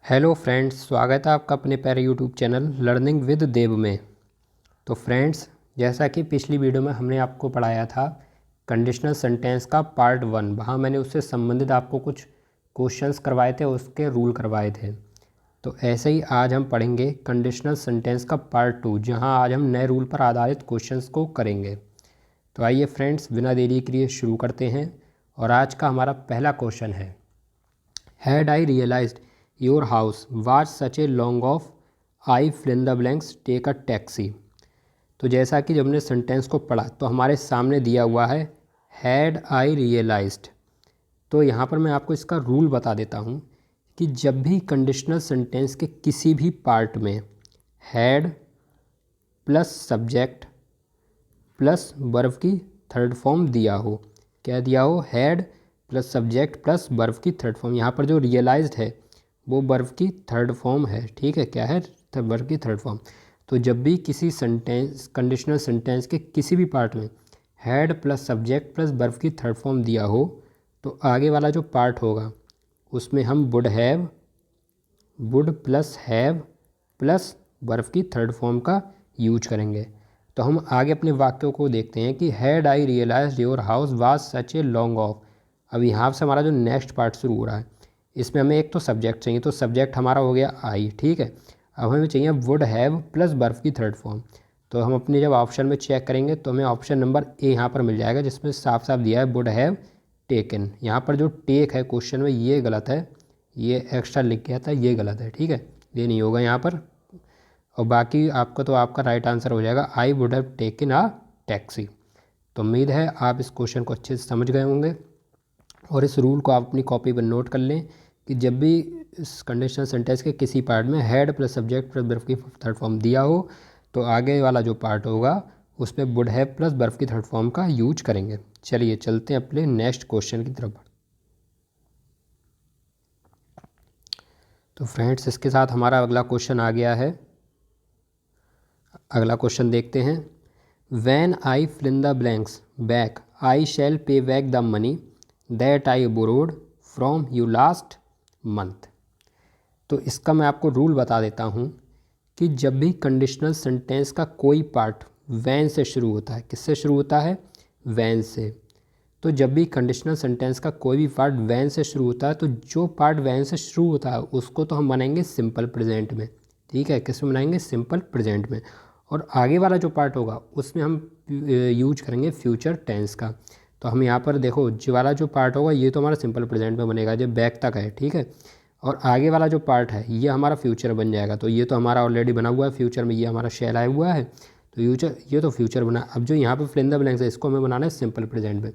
Hello friends, स्वागत है आपका अपने प्यारे यूट्यूब चैनल लर्निंग विद देव में। तो फ्रेंड्स, जैसा कि पिछली वीडियो में हमने आपको पढ़ाया था कंडीशनल सेंटेंस का पार्ट 1, वहाँ मैंने उससे संबंधित आपको कुछ क्वेश्चंस करवाए थे, उसके रूल करवाए थे। तो ऐसे ही आज हम पढ़ेंगे कंडीशनल सेंटेंस का पार्ट 2, जहाँ आज हम नए रूल पर आधारित क्वेश्चंस को करेंगे। तो आइए फ्रेंड्स, बिना देरी के लिए शुरू करते हैं। और आज का हमारा पहला क्वेश्चन है, had I realised your house was such a long off I fill the blanks take a taxi. तो जैसा कि जब हमने सेंटेंस को पढ़ा तो हमारे सामने दिया हुआ है हैड आई रियलाइज्ड। तो यहाँ पर मैं आपको इसका रूल बता देता हूँ कि जब भी कंडीशनल सेंटेंस के किसी भी पार्ट में had plus subject plus verb की थर्ड फॉर्म दिया हो, क्या दिया हो, had plus subject plus verb की थर्ड फॉर्म। यहाँ पर जो रियलाइज्ड है वो वर्ब की थर्ड फॉर्म है, ठीक है, क्या है, वर्ब की थर्ड फॉर्म। तो जब भी किसी सेंटेंस कंडीशनल सेंटेंस के किसी भी पार्ट में had plus subject plus verb की थर्ड फॉर्म दिया हो तो आगे वाला जो पार्ट होगा उसमें हम would plus have plus verb की थर्ड फॉर्म का यूज करेंगे। तो हम आगे अपने वाक्यों को देखते हैं कि had I realise your house was such a long off. अब यहाँ से हमारा जो नेक्स्ट पार्ट शुरू हो रहा है, इसमें हमें एक तो सब्जेक्ट चाहिए, तो सब्जेक्ट हमारा हो गया आई, ठीक है। अब हमें चाहिए वुड हैव प्लस वर्ब की थर्ड फॉर्म। तो हम अपने जब ऑप्शन में चेक करेंगे तो हमें ऑप्शन नंबर ए यहाँ पर मिल जाएगा, जिसमें साफ साफ दिया है वुड हैव टेकन। यहाँ पर जो टेक है क्वेश्चन में ये गलत है, ये एक्स्ट्रा लिख गया था, ये गलत है, ठीक है, ये नहीं होगा यहाँ पर। और बाकी आपका तो आपका राइट आंसर हो जाएगा आई would have taken a taxi. तो उम्मीद है आप इस क्वेश्चन को अच्छे से समझ गए होंगे और इस रूल को आप अपनी कॉपी पर नोट कर लें कि जब भी इस कंडीशनल सेंटेंस के किसी पार्ट में had plus subject plus verb की थर्ड फॉर्म दिया हो तो आगे वाला जो पार्ट होगा उसमें वुड हैव प्लस वर्ब की थर्ड फॉर्म का यूज करेंगे। चलिए चलते हैं अपने नेक्स्ट क्वेश्चन की तरफ। तो फ्रेंड्स, इसके साथ हमारा अगला क्वेश्चन आ गया है। अगला क्वेश्चन देखते हैं, when I fill in the blanks back I shall pay back the money that I borrowed from you last month. तो इसका मैं आपको रूल बता देता हूँ कि जब भी कंडीशनल सेंटेंस का कोई पार्ट वैन से शुरू होता है, किससे शुरू होता है, वैन से। तो जब भी कंडीशनल सेंटेंस का कोई भी पार्ट वैन से शुरू होता है तो जो पार्ट वैन से शुरू होता है उसको तो हम बनाएंगे सिंपल प्रेजेंट में, ठीक है, किस में बनाएंगे, सिंपल प्रेजेंट में। और आगे वाला जो पार्ट होगा उसमें हम यूज करेंगे फ्यूचर टेंस का। तो हम यहाँ पर देखो, जो वाला जो पार्ट होगा ये तो हमारा सिंपल प्रेजेंट में बनेगा, जब बैक तक है, ठीक है। और आगे वाला जो पार्ट है ये हमारा फ्यूचर बन जाएगा। तो ये तो हमारा ऑलरेडी बना हुआ है फ्यूचर में, ये हमारा शैल आया हुआ है, तो फ्यूचर, ये तो फ्यूचर बना। अब जो यहाँ पर फिल इन द ब्लैंक्स है इसको हमें बनाना है सिंपल प्रेजेंट में।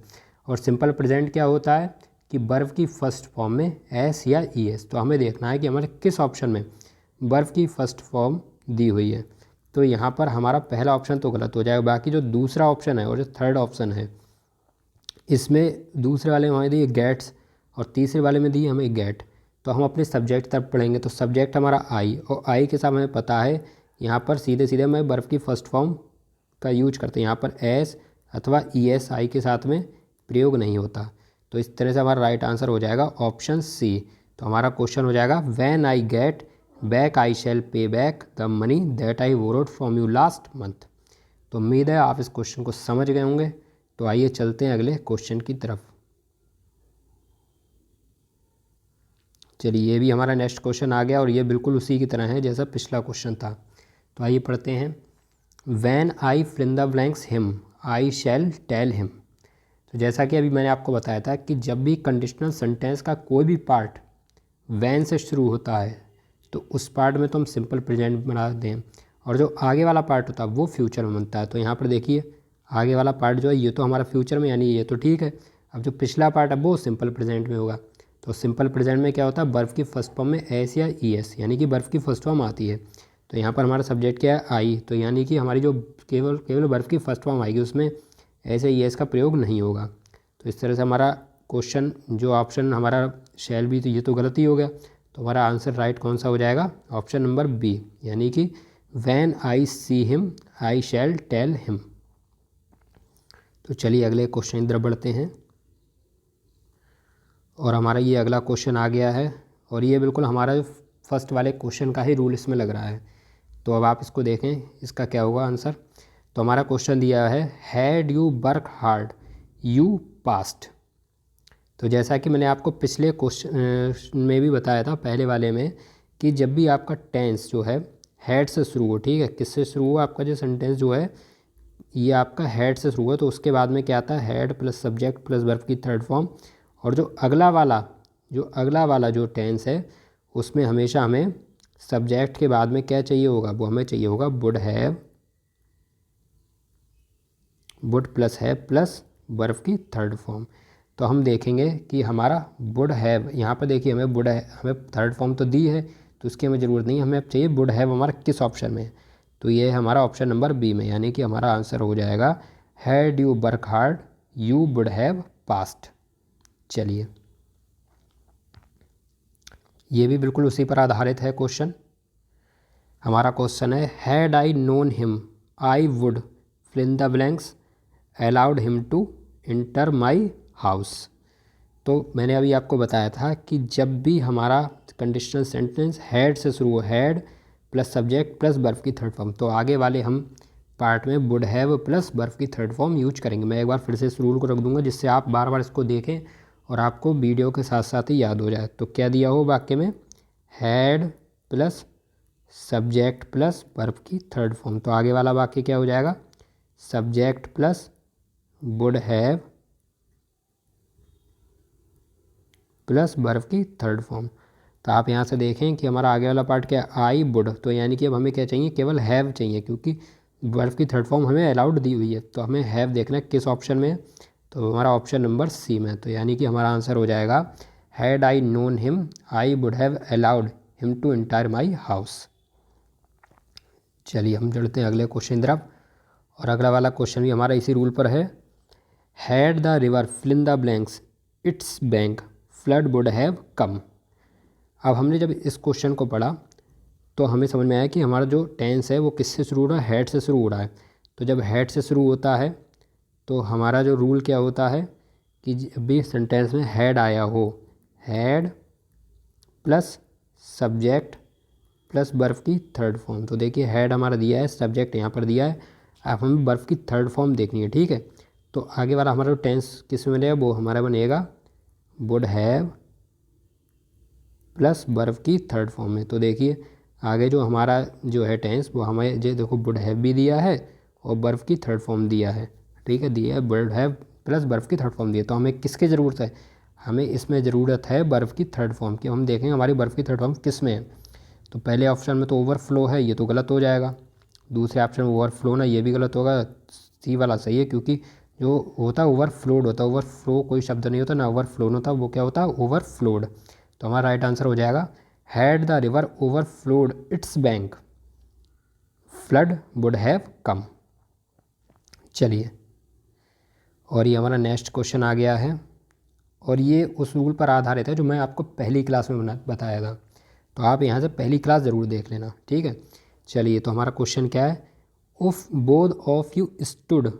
और सिंपल प्रेजेंट क्या होता है कि वर्ब की फर्स्ट फॉर्म में एस या ई एस। तो हमें देखना है कि हमारे किस ऑप्शन में वर्ब की फर्स्ट फॉर्म दी हुई है। तो यहाँ पर हमारा पहला ऑप्शन तो गलत हो जाएगा, बाकी जो दूसरा ऑप्शन है और जो थर्ड ऑप्शन है इसमें दूसरे वाले में हमें दिए गेट्स और तीसरे वाले में दिए हमें गेट। तो हम अपने सब्जेक्ट तरफ पढ़ेंगे, तो सब्जेक्ट हमारा आई, और आई के साथ हमें पता है यहाँ पर सीधे सीधे हमें वर्ब की फर्स्ट फॉर्म का यूज करते हैं, यहाँ पर एस अथवा ई एस आई के साथ में प्रयोग नहीं होता। तो इस तरह से हमारा राइट आंसर हो जाएगा ऑप्शन सी। तो हमारा क्वेश्चन हो जाएगा when I get back I shall pay back the money that I borrowed from you last month. तो उम्मीद है आप इस क्वेश्चन को समझ गए होंगे। तो आइए चलते हैं अगले क्वेश्चन की तरफ। चलिए, ये भी हमारा नेक्स्ट क्वेश्चन आ गया और ये बिल्कुल उसी की तरह है जैसा पिछला क्वेश्चन था। तो आइए पढ़ते हैं, when I fill in the blanks him I shall tell him. तो जैसा कि अभी मैंने आपको बताया था कि जब भी कंडीशनल सेंटेंस का कोई भी पार्ट वैन से शुरू होता है तो उस पार्ट में तो हम सिंपल प्रेजेंट बना दें, और जो आगे वाला पार्ट होता है वो फ्यूचर में बनता है। तो यहाँ पर देखिए आगे वाला पार्ट जो है ये तो हमारा फ्यूचर में, यानी ये तो ठीक है। अब जो पिछला पार्ट है वो सिंपल प्रेजेंट में होगा। तो सिंपल प्रेजेंट में क्या होता है, वर्ब की फर्स्ट फॉर्म में एस या ई एस, यानी कि वर्ब की फर्स्ट फॉर्म आती है। तो यहाँ पर हमारा सब्जेक्ट क्या है, आई, तो यानी कि हमारी जो केवल केवल वर्ब की फर्स्ट फॉर्म आएगी उसमें ऐसे ई एस का प्रयोग नहीं होगा। तो इस तरह से हमारा क्वेश्चन जो ऑप्शन हमारा शैल भी, तो ये तो गलत ही हो गया। तो हमारा आंसर राइट कौन सा हो जाएगा, ऑप्शन नंबर बी, यानी कि when I see him I shall tell him. तो चलिए अगले क्वेश्चन की तरफ बढ़ते हैं। और हमारा ये अगला क्वेश्चन आ गया है और ये बिल्कुल हमारा फर्स्ट वाले क्वेश्चन का ही रूल इसमें लग रहा है। तो अब आप इसको देखें, इसका क्या होगा आंसर। तो हमारा क्वेश्चन दिया है had you work hard you past. तो जैसा कि मैंने आपको पिछले क्वेश्चन में भी बताया था, पहले वाले में, कि जब भी आपका टेंस जो है हैड से शुरू हो, ठीक है, किससे शुरू हो, आपका जो सेंटेंस जो है ये आपका हैड से शुरू हो, तो उसके बाद में क्या आता है, had plus subject plus verb की थर्ड फॉर्म। और जो अगला वाला जो टेंस है उसमें हमेशा हमें सब्जेक्ट के बाद में क्या चाहिए होगा, वो हमें चाहिए होगा would have, would plus have plus verb की थर्ड फॉर्म। तो हम देखेंगे कि हमारा वुड हैव, यहाँ पर देखिए हमें वुड हमें थर्ड फॉर्म तो दी है, तो उसकी हमें ज़रूरत नहीं, हमें अब चाहिए वुड हैव हमारा किस ऑप्शन में है। तो ये है हमारा ऑप्शन नंबर बी में, यानी कि हमारा आंसर हो जाएगा had you work hard you would have past. चलिए, ये भी बिल्कुल उसी पर आधारित है क्वेश्चन। हमारा क्वेश्चन है had I known him I would fill in the blanks allowed him to enter my house. तो मैंने अभी आपको बताया था कि जब भी हमारा कंडीशनल सेंटेंस हैड से शुरू हो, had plus subject plus verb की थर्ड फॉर्म, तो आगे वाले हम पार्ट में वुड हैव प्लस वर्ब की थर्ड फॉर्म यूज करेंगे। मैं एक बार फिर से इस रूल को रख दूंगा जिससे आप बार बार इसको देखें और आपको वीडियो के साथ साथ ही याद हो जाए। तो क्या दिया हो वाक्य में, had plus subject plus verb की थर्ड फॉर्म, तो आगे वाला वाक्य क्या हो जाएगा, subject plus would have plus verb की थर्ड फॉर्म। तो आप यहाँ से देखें कि हमारा आगे वाला पार्ट क्या है, आई वुड, तो यानी कि अब हमें क्या चाहिए, केवल हैव चाहिए, क्योंकि वर्ब की थर्ड फॉर्म हमें अलाउड दी हुई है, तो हमें हैव देखना है किस ऑप्शन में है। तो हमारा ऑप्शन नंबर सी में, तो यानी कि हमारा आंसर हो जाएगा had I known him I would have allowed him to enter my house. चलिए हम चलते हैं अगले क्वेश्चन तरफ, और अगला वाला क्वेश्चन भी हमारा इसी रूल पर है। Had the river fill in the blanks its bank flood would have come. अब हमने जब इस क्वेश्चन को पढ़ा तो हमें समझ में आया कि हमारा जो टेंस है वो किससे शुरू हो रहा है, हैड से शुरू हो रहा है। तो जब हैड से शुरू होता है तो हमारा जो रूल क्या होता है कि जब भी सेंटेंस में हैड आया हो, had plus subject plus verb की थर्ड फॉर्म। तो देखिए हैड हमारा दिया है, सब्जेक्ट यहाँ पर दिया है, अब हमें वर्ब की थर्ड फॉर्म देखनी है, ठीक है। तो आगे वाला हमारा जो टेंस किस में बनेगा, वो हमारा बनेगा वुड हैव प्लस वर्ब की थर्ड फॉर्म में। तो देखिए आगे जो हमारा जो है टेंस वो हमें जो देखो वुड हैव भी दिया है और वर्ब की थर्ड फॉर्म दिया है, ठीक है, दिया है वुड हैव प्लस वर्ब की थर्ड फॉर्म दिया। तो हमें किसकी ज़रूरत है, हमें इसमें ज़रूरत है वर्ब की थर्ड फॉर्म की। हम देखेंगे हमारी वर्ब की थर्ड फॉर्म किस में है। तो पहले ऑप्शन में तो ओवरफ्लो है, ये तो गलत हो जाएगा। दूसरे ऑप्शन में ओवरफ्लो ना, ये भी गलत होगा। सी वाला सही है, क्योंकि जो होता है ओवरफ्लोड होता है, ओवरफ्लो कोई शब्द नहीं होता ना, ओवरफ्लो होता, वो क्या होता है, ओवरफ्लोड। तो हमारा राइट आंसर हो जाएगा had the river overflowed its bank flood would have come. चलिए, और ये हमारा नेक्स्ट क्वेश्चन आ गया है, और ये उस रूल पर आधारित है जो मैं आपको पहली क्लास में बताया था। तो आप यहाँ से पहली क्लास ज़रूर देख लेना, ठीक है। चलिए, तो हमारा क्वेश्चन क्या है, if both of you stood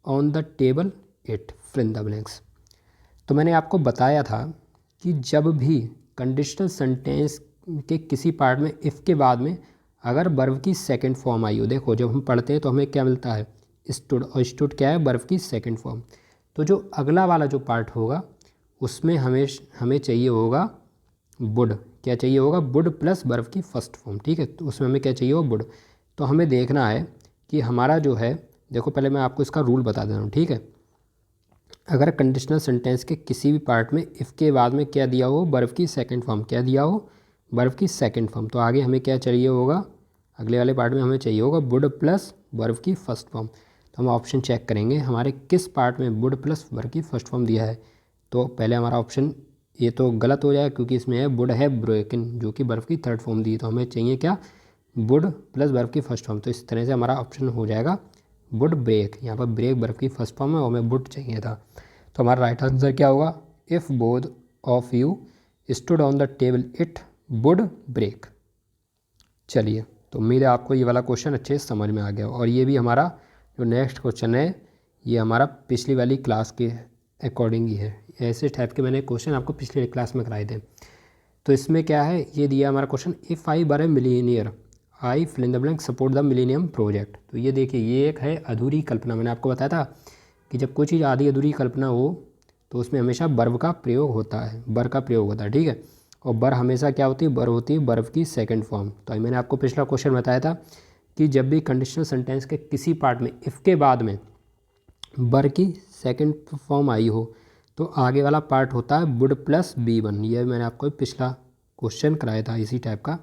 on the table it fill in the blanks. तो मैंने आपको बताया था कि जब भी कंडीशनल सेंटेंस के किसी पार्ट में इफ़ के बाद में अगर वर्ब की सेकंड फॉर्म आई हो, देखो जब हम पढ़ते हैं तो हमें क्या मिलता है, स्टूड, और स्टूड क्या है, वर्ब की सेकंड फॉर्म। तो जो अगला वाला जो पार्ट होगा उसमें हमें चाहिए होगा वुड, क्या चाहिए होगा, वुड प्लस वर्ब की फर्स्ट फॉर्म, ठीक है। तो उसमें हमें क्या चाहिए होगा, वुड। तो हमें देखना है कि हमारा जो है, देखो पहले मैं आपको इसका रूल बता दे रहा हूँ, ठीक है। अगर कंडीशनल सेंटेंस के किसी भी पार्ट में इफ़ के बाद में क्या दिया हो, वर्ब की सेकंड फॉर्म, क्या दिया हो, वर्ब की सेकंड फॉर्म, तो आगे हमें क्या चाहिए होगा, अगले वाले पार्ट में हमें चाहिए होगा वुड प्लस वर्ब की फर्स्ट फॉर्म। तो हम ऑप्शन चेक करेंगे हमारे किस पार्ट में वुड प्लस वर्ब की फर्स्ट फॉर्म दिया है। तो पहले हमारा ऑप्शन ये तो गलत हो जाएगा, क्योंकि इसमें है वुड है ब्रोकन, जो कि वर्ब की थर्ड फॉर्म दी। तो हमें चाहिए क्या, वुड प्लस वर्ब की फर्स्ट फॉर्म। तो इस तरह से हमारा ऑप्शन हो जाएगा वुड ब्रेक, यहाँ पर ब्रेक वर्ब की फर्स्ट फॉर्म है और हमें वुड चाहिए था। तो हमारा राइट आंसर क्या होगा, if both of you stood on the table it would break. चलिए, तो उम्मीद है आपको ये वाला क्वेश्चन अच्छे से समझ में आ गया, और ये भी हमारा जो नेक्स्ट क्वेश्चन है ये हमारा पिछली वाली क्लास के अकॉर्डिंग ही है। ऐसे टाइप के मैंने क्वेश्चन आपको पिछले क्लास में कराए थे। तो इसमें क्या है, ये दिया हमारा question, if I were a millionaire I fill in the blank support the millennium project. तो ये देखिए, ये एक है अधूरी कल्पना। मैंने आपको बताया था कि जब कोई चीज़ आधी अधूरी कल्पना हो तो उसमें हमेशा वर्ब का प्रयोग होता है, वर का प्रयोग होता है, ठीक है। और वर हमेशा क्या होती है, वर होती है वर्ब की सेकंड फॉर्म। तो मैंने आपको पिछला क्वेश्चन बताया था कि जब भी कंडीशनल सेंटेंस के किसी पार्ट में इफ़ के बाद में वर की सेकंड फॉर्म आई हो तो आगे वाला पार्ट होता है वुड प्लस B1। ये मैंने आपको पिछला क्वेश्चन कराया था इसी टाइप का।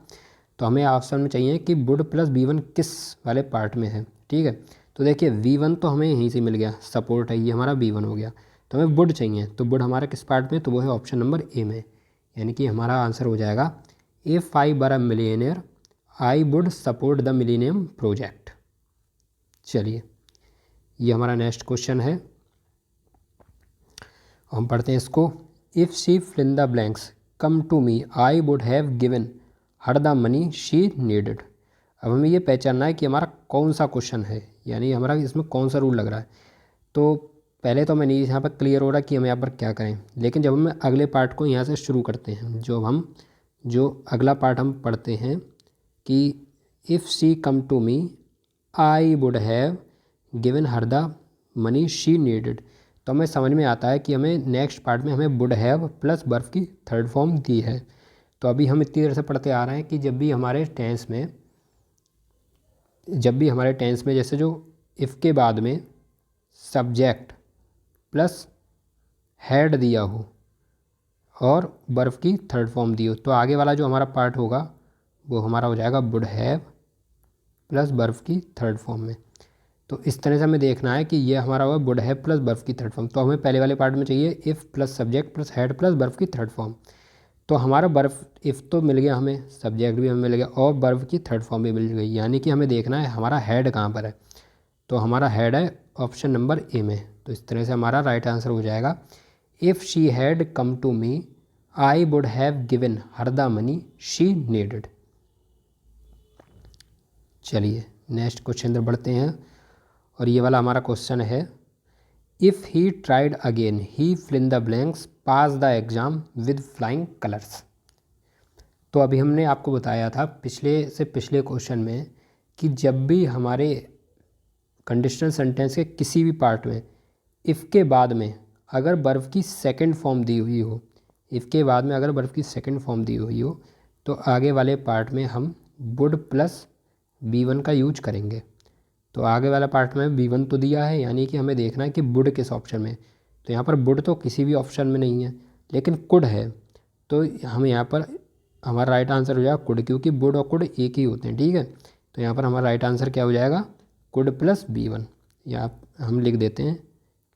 तो हमें ऑप्शन में चाहिए कि वुड प्लस B1 किस वाले पार्ट में है, ठीक है। तो देखिए V1 तो हमें यहीं से मिल गया, सपोर्ट है, ये हमारा B1 हो गया। तो हमें वुड चाहिए, तो वुड हमारा किस पार्ट में, तो वो है ऑप्शन नंबर ए में। यानी कि हमारा आंसर हो जाएगा if I were a millionaire I would support the millennium project. चलिए, ये हमारा नेक्स्ट क्वेश्चन है, हम पढ़ते हैं इसको। If she fill in the blanks come to me I would have given her the money she needed. अब हमें ये पहचानना है कि हमारा कौन सा क्वेश्चन है, यानी हमारा इसमें कौन सा रूल लग रहा है। तो पहले तो मैंने यहाँ पर क्लियर हो रहा है कि हम यहाँ पर क्या करें, लेकिन जब हम अगले पार्ट को यहाँ से शुरू करते हैं, जो अगला पार्ट हम पढ़ते हैं कि if she come to me I would have given her the money she needed, तो हमें समझ में आता है कि हमें नेक्स्ट पार्ट में हमें वुड हैव प्लस वर्ब की थर्ड फॉर्म दी है। तो अभी हम इतनी देर से पढ़ते आ रहे हैं कि जब भी हमारे टेंस में जैसे जो इफ़ के बाद में सब्जेक्ट प्लस हैड दिया हो और वर्ब की थर्ड फॉर्म दी हो, तो आगे वाला जो हमारा पार्ट होगा वो हमारा हो जाएगा वुड हैव प्लस वर्ब की थर्ड फॉर्म में। तो इस तरह से हमें देखना है कि ये हमारा हुआ वुड हैव प्लस वर्ब की थर्ड फॉर्म। तो हमें पहले वाले पार्ट में चाहिए if plus subject plus had plus verb की थर्ड फॉर्म। तो हमारा वर्ब इफ़ तो मिल गया, हमें सब्जेक्ट भी हमें मिल गया और वर्ब की थर्ड फॉर्म भी मिल गई। यानी कि हमें देखना है हमारा हैड कहाँ पर है, तो हमारा हैड है ऑप्शन नंबर ए में। तो इस तरह से हमारा राइट आंसर हो जाएगा if she had come to me I would have given her the money she needed. चलिए नेक्स्ट क्वेश्चन अंदर बढ़ते हैं, और ये वाला हमारा क्वेश्चन है if he tried again he fill in the blanks pass the exam with flying colours. तो अभी हमने आपको बताया था पिछले क्वेश्चन में कि जब भी हमारे कंडीशनल सेंटेंस के किसी भी पार्ट में इफ़ के बाद में अगर वर्ब की सेकंड फॉर्म दी हुई हो, इफ़ के बाद में अगर वर्ब की सेकंड फॉर्म दी हुई हो तो आगे वाले पार्ट में हम वुड प्लस B1 का यूज करेंगे। तो आगे वाला पार्ट में B1 तो दिया है, यानी कि हमें देखना है कि वुड किस ऑप्शन में। तो यहाँ पर वुड तो किसी भी ऑप्शन में नहीं है, लेकिन कुड है। तो हम यहाँ पर हमारा राइट आंसर हो जाएगा कुड, क्योंकि वुड और कुड एक ही होते हैं, ठीक है। तो यहाँ पर हमारा राइट आंसर क्या हो जाएगा, कुड प्लस B1। या हम लिख देते हैं कि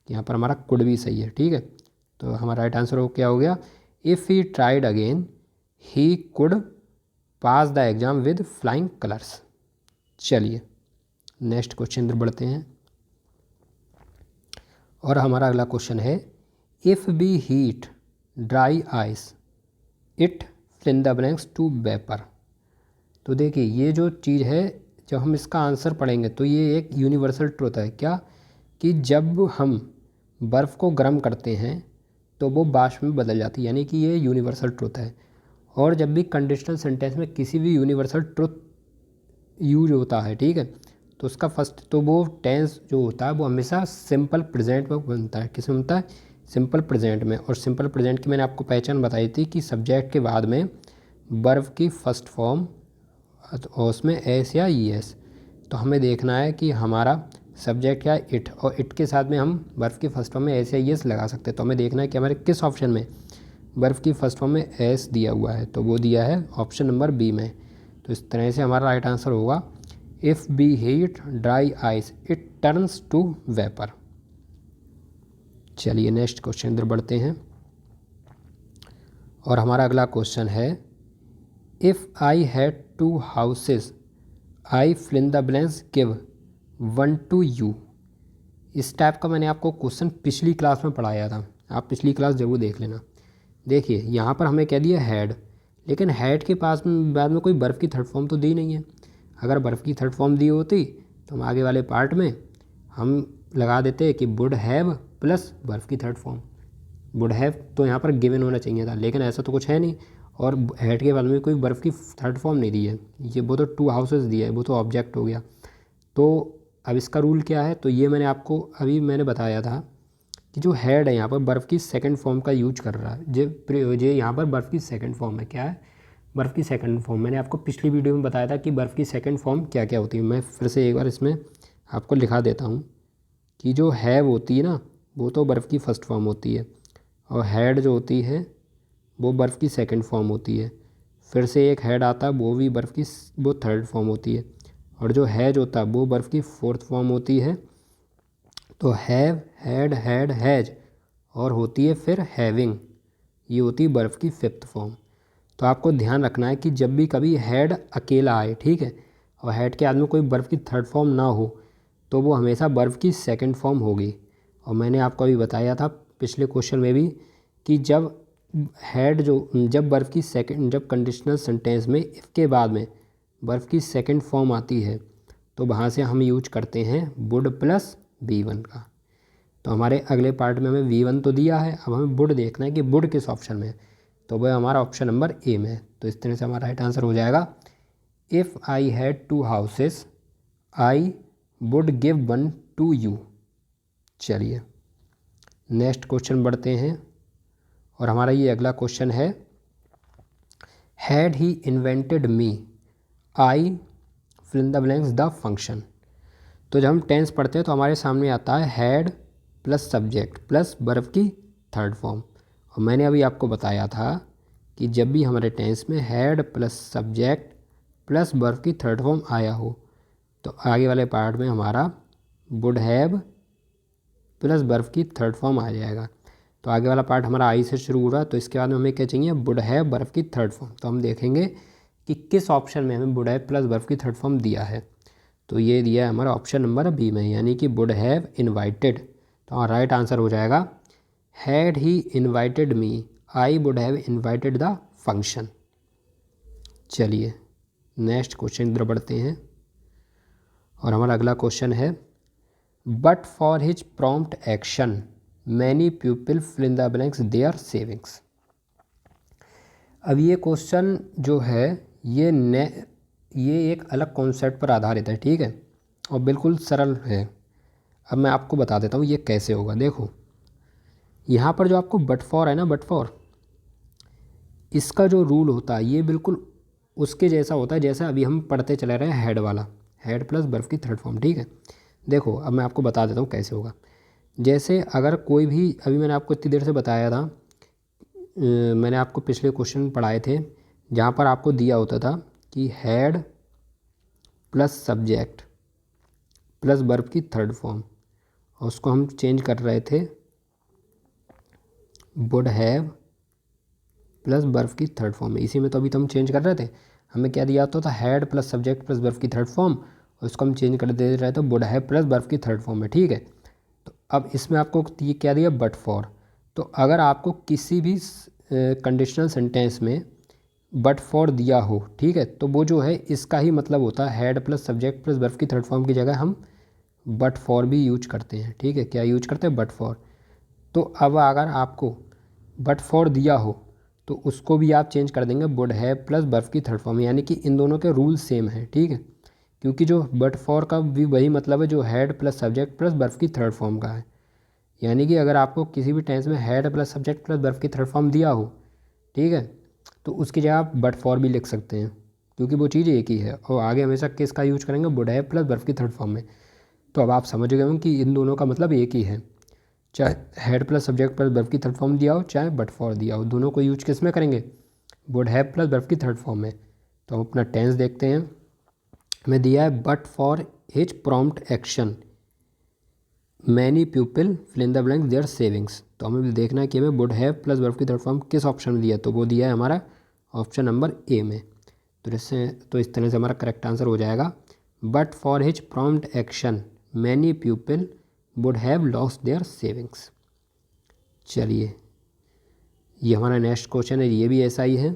यहाँ पर हमारा कुड भी सही है, ठीक है। तो हमारा राइट आंसर क्या हो गया, if he tried again he could pass the exam with flying colours. चलिए नेक्स्ट क्वेश्चन अंदर बढ़ते हैं, और हमारा अगला क्वेश्चन है if be heat dry ice it fill in the blanks to vapour. तो देखिए, ये जो चीज़ है जब हम इसका आंसर पढ़ेंगे तो ये एक यूनिवर्सल ट्रुथ है क्या, कि जब हम बर्फ़ को गर्म करते हैं तो वो वाष्प में बदल जाती है, यानी कि ये यूनिवर्सल ट्रुथ है। और जब भी कंडीशनल सेंटेंस में किसी भी यूनिवर्सल ट्रुथ यूज होता है, ठीक है, तो उसका फर्स्ट तो वो टेंस जो होता है वो हमेशा सिंपल प्रेजेंट में बनता है। किस में बनता है, सिंपल प्रेजेंट में। और सिंपल प्रेजेंट की मैंने आपको पहचान बताई थी कि सब्जेक्ट के बाद में वर्ब की फर्स्ट फॉर्म और उसमें एस या ई एस। तो हमें देखना है कि हमारा सब्जेक्ट क्या है, इट, और इट के साथ में हम वर्ब की फर्स्ट फॉर्म में एस या ई एस लगा सकते हैं। तो हमें देखना है कि हमारे किस ऑप्शन में वर्ब की फर्स्ट फॉर्म में एस दिया हुआ है, तो वो दिया है ऑप्शन नंबर बी में। तो इस तरह से हमारा राइट आंसर होगा if be heat dry ice it turns to vapour. चलिए नेक्स्ट क्वेश्चन अंदर बढ़ते हैं, और हमारा अगला क्वेश्चन है if I had 2 houses I fill in the blanks give 1 to you. इस टाइप का मैंने आपको क्वेश्चन पिछली क्लास में पढ़ाया था, आप पिछली क्लास ज़रूर देख लेना। देखिए यहाँ पर हमें कह दिया हैड, लेकिन हैड के पास में बाद में कोई बर्फ़ की थर्ड फॉर्म तो दी नहीं है। अगर बर्फ़ की थर्ड फॉर्म दी होती तो हम आगे वाले पार्ट में हम लगा देते कि वुड हैव प्लस बर्फ़ की थर्ड फॉर्म। वुड हैव तो यहाँ पर गिवन होना चाहिए था, लेकिन ऐसा तो कुछ है नहीं। और हैड के बाद में कोई बर्फ़ की थर्ड फॉर्म नहीं दी है, ये वो तो 2 हाउसेस दिया है, वो तो ऑब्जेक्ट हो गया। तो अब इसका रूल क्या है, तो ये मैंने आपको अभी मैंने बताया था कि जो हेड है यहाँ पर बर्फ़ की सेकंड फॉर्म का यूज कर रहा है। जे यहाँ पर बर्फ़ की सेकंड फॉर्म है, क्या है, बर्फ़ की सेकंड फॉर्म। मैंने आपको पिछली वीडियो में बताया था कि बर्फ़ की सेकंड फॉर्म क्या क्या होती है। मैं फिर से एक बार इसमें आपको लिखा देता हूँ कि जो हैव होती है ना, वो तो बर्फ़ की फर्स्ट फॉर्म होती है, और हेड जो होती है वो बर्फ़ की सेकंड फॉर्म होती है। फिर से एक हेड आता है, वो भी बर्फ़ की वो थर्ड फॉर्म होती है, और जो हैज होता है वो बर्फ़ की फोर्थ फॉर्म होती है। तो हैव, हैड, हैड, हैज, और होती है फिर हैविंग, ये होती है बर्फ़ की फिफ्थ फॉर्म। तो आपको ध्यान रखना है कि जब भी कभी हैड अकेला आए, ठीक है, और हैड के आदमी कोई बर्फ़ की थर्ड फॉर्म ना हो, तो वो हमेशा बर्फ़ की सेकंड फॉर्म होगी। और मैंने आपको अभी बताया था पिछले क्वेश्चन में भी कि जब बर्फ़ की सेकंड, जब कंडीशनल सेंटेंस में इफ़ के बाद में बर्फ़ की सेकंड फॉर्म आती है, तो वहाँ से हम यूज करते हैं वुड प्लस V1 का। तो हमारे अगले पार्ट में हमें V1 तो दिया है, अब हमें वुड देखना है कि वुड किस ऑप्शन में है, तो वह हमारा ऑप्शन नंबर ए में है। तो इस तरह से हमारा राइट आंसर हो जाएगा, if I had 2 houses I would give 1 to you। चलिए नेक्स्ट क्वेश्चन बढ़ते हैं, और हमारा ये अगला क्वेश्चन है, had he invented me I fill in the blanks the function. तो जब हम टेंस पढ़ते हैं तो हमारे सामने आता है had plus subject plus verb की थर्ड फॉर्म। और मैंने अभी आपको बताया था कि जब भी हमारे टेंस में had plus subject plus verb की थर्ड फॉर्म आया हो, तो आगे वाले पार्ट में हमारा वुड हैव प्लस वर्ब की थर्ड फॉर्म आ जाएगा। तो आगे वाला पार्ट हमारा आई से शुरू हो रहा है, तो इसके बाद में हमें क्या चाहिए, वुड हैव वर्ब की थर्ड फॉर्म। तो हम देखेंगे कि किस ऑप्शन में हमें वुड हैव प्लस वर्ब की थर्ड फॉर्म दिया है। तो ये दिया है हमारा ऑप्शन नंबर बी में, यानी कि वुड हैव इन्वाइटेड। तो हमारा राइट आंसर हो जाएगा, had he invited me I would have invited the function. चलिए नेक्स्ट क्वेश्चन इधर बढ़ते हैं, और हमारा अगला क्वेश्चन है, but for his prompt action many people fill in the blanks their savings. अब ये क्वेश्चन जो है ये एक अलग कॉन्सेप्ट पर आधारित है, ठीक है, और बिल्कुल सरल है। अब मैं आपको बता देता हूँ ये कैसे होगा। देखो यहाँ पर जो आपको बट फॉर है ना, बट फॉर, इसका जो रूल होता है ये बिल्कुल उसके जैसा होता है जैसा अभी हम पढ़ते चले रहे हैं, हेड वाला, हेड प्लस वर्ब की थर्ड फॉर्म, ठीक है। देखो अब मैं आपको बता देता हूँ कैसे होगा। जैसे अगर कोई भी, अभी मैंने आपको इतनी देर से बताया था, मैंने आपको पिछले क्वेश्चन पढ़ाए थे जहाँ पर आपको दिया होता था कि had plus subject plus verb की थर्ड फॉर्म, और उसको हम चेंज कर रहे थे वुड हैव प्लस वर्ब की थर्ड फॉर्म में। इसी में तो अभी तो हम चेंज कर रहे थे, हमें क्या दिया होता था, had plus subject plus verb की थर्ड फॉर्म, और उसको हम चेंज कर दे रहे थे वुड हैव प्लस वर्ब की थर्ड फॉर्म में, ठीक है। तो अब इसमें आपको ये क्या दिया, बट फॉर। तो अगर आपको किसी भी कंडीशनल सेंटेंस में बट फॉर दिया हो, ठीक है, तो वो जो है इसका ही मतलब होता है had plus subject plus verb की थर्ड फॉर्म की जगह हम बट फॉर भी यूज करते हैं, ठीक है। क्या यूज करते हैं, बट फॉर। तो अब अगर आपको बट फॉर दिया हो तो उसको भी आप चेंज कर देंगे वुड हैव प्लस वर्ब की थर्ड फॉर्म, यानी कि इन दोनों के रूल सेम हैं, ठीक है। क्योंकि जो बट फॉर का भी वही मतलब है जो had plus subject plus verb की थर्ड फॉर्म का है। यानी कि अगर आपको किसी भी टेंस में had plus subject plus verb की थर्ड फॉर्म दिया हो, ठीक है, तो उसकी जगह आप बट फॉर भी लिख सकते हैं, क्योंकि वो चीज़ एक ही है, और आगे हमेशा किसका यूज करेंगे, वुड हैव प्लस वर्ब की थर्ड फॉर्म में। तो अब आप समझ गए होंगे कि इन दोनों का मतलब एक ही है, चाहे had plus subject plus verb की थर्ड फॉर्म दिया हो चाहे बट फॉर दिया हो, दोनों को यूज किस में करेंगे, वुड हैव प्लस वर्ब की थर्ड फॉर्म में। तो हम अपना टेंस देखते हैं, हमें दिया है but for his prompt action many people fill in the blank their savings. तो हमें देखना है कि हमें वुड हैव प्लस वर्ब की थर्ड फॉर्म किस ऑप्शन में दिया, तो वो दिया है हमारा ऑप्शन नंबर ए में। तो इस तरह से हमारा करेक्ट आंसर हो जाएगा, but for his prompt action many people would have lost their savings. चलिए ये हमारा नेक्स्ट क्वेश्चन है, ये भी ऐसा ही है।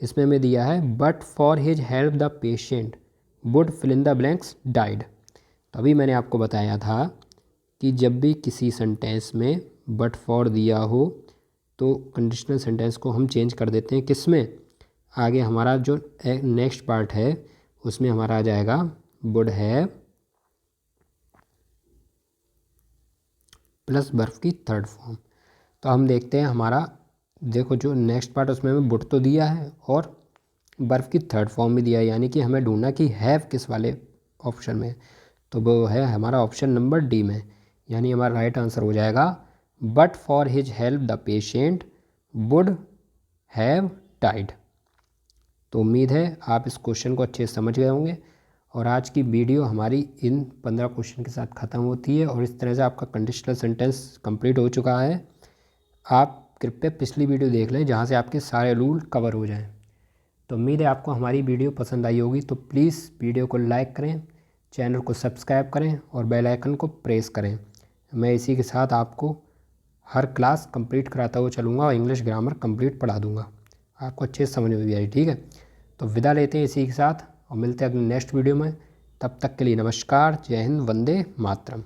इसमें हमें दिया है but for his help the patient would fill in the blanks died. तो अभी मैंने आपको बताया था कि जब भी किसी सेंटेंस में बट फॉर दिया हो तो कंडीशनल सेंटेंस को हम चेंज कर देते हैं किस में, आगे हमारा जो नेक्स्ट पार्ट है उसमें हमारा आ जाएगा वुड हैव प्लस बर्फ़ की थर्ड फॉर्म। तो हम देखते हैं हमारा, देखो जो नेक्स्ट पार्ट उसमें हमें वुड तो दिया है और बर्फ़ की थर्ड फॉर्म भी दिया है, यानी कि हमें ढूंढना कि हैव किस वाले ऑप्शन में, तो वो है हमारा ऑप्शन नंबर डी में, यानी हमारा राइट आंसर हो जाएगा but for his help the patient would have died. तो उम्मीद है आप इस क्वेश्चन को अच्छे से समझ गए होंगे और आज की वीडियो हमारी इन 15 क्वेश्चन के साथ ख़त्म होती है और इस तरह से आपका कंडीशनल सेंटेंस कंप्लीट हो चुका है। आप कृपया पिछली वीडियो देख लें जहाँ से आपके सारे रूल कवर हो जाएं। तो उम्मीद है आपको हमारी वीडियो पसंद आई होगी, तो प्लीज़ वीडियो को लाइक करें, चैनल को सब्सक्राइब करें और बेल आइकन को प्रेस करें। मैं इसी के साथ आपको हर क्लास कंप्लीट कराता हुआ चलूँगा और इंग्लिश ग्रामर कंप्लीट पढ़ा दूँगा, आपको अच्छे से समझ में भी आई। ठीक है, तो विदा लेते हैं इसी के साथ और मिलते हैं अगले नेक्स्ट वीडियो में। तब तक के लिए नमस्कार, जय हिंद, वंदे मातरम।